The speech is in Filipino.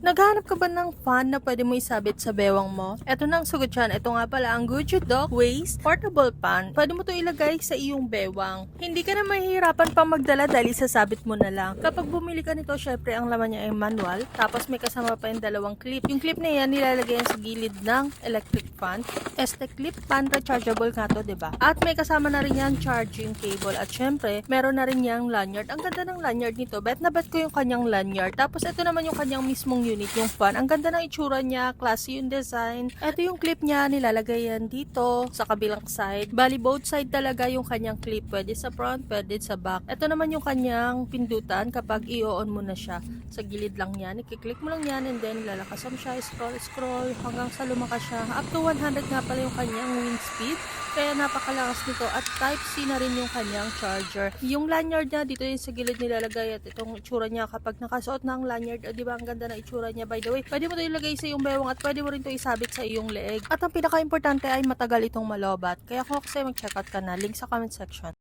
Naghahanap ka ba ng fan na pwede mo isabit sa bewang mo? Eto na ang sagot dyan. Ito nga pala ang Gucci Dock Waist Portable Fan. Pwede mo to ilagay sa iyong bewang. Hindi ka na mahihirapan pang magdala dahil isasabit mo na lang. Kapag bumili ka nito, syempre ang laman niya ay manual. Tapos may kasama pa yung dalawang clip. Yung clip na yan, nilalagay yan sa gilid ng electric fan. Este clip fan, rechargeable nga to, diba? At may kasama na rin yan charging cable. At syempre, meron na rin yang lanyard. Ang ganda ng lanyard nito. Bet na bet ko yung kanyang lanyard. Tapos ito naman yung kanyang mismong unit, yung fan. Ang ganda ng itsura niya, classy yung design. Ito yung clip niya, nilalagay yan dito sa kabilang side. Bali, both side talaga yung kanyang clip. Pwede sa front, pwede sa back. Ito naman yung kanyang pindutan kapag i-on mo na siya. Sa gilid lang yan. I-click mo lang yan and then lalakasan siya, scroll hanggang sa lumakas siya. Up to 100 nga pala yung kanyang wind speed. Kaya napakalakas nito at Type-C na rin yung kanyang charger. Yung lanyard niya dito yung sa gilid nilalagay at itong itsura niya kapag nakasuot na ang lanyard, di ba ang ganda na itsura niya. By the way, pwede mo ito ilagay sa iyong bewang at pwede mo rin ito isabit sa iyong leeg. At ang pinaka-importante ay matagal itong malobat. Kaya kung kasi mag-check out ka na, link sa comment section.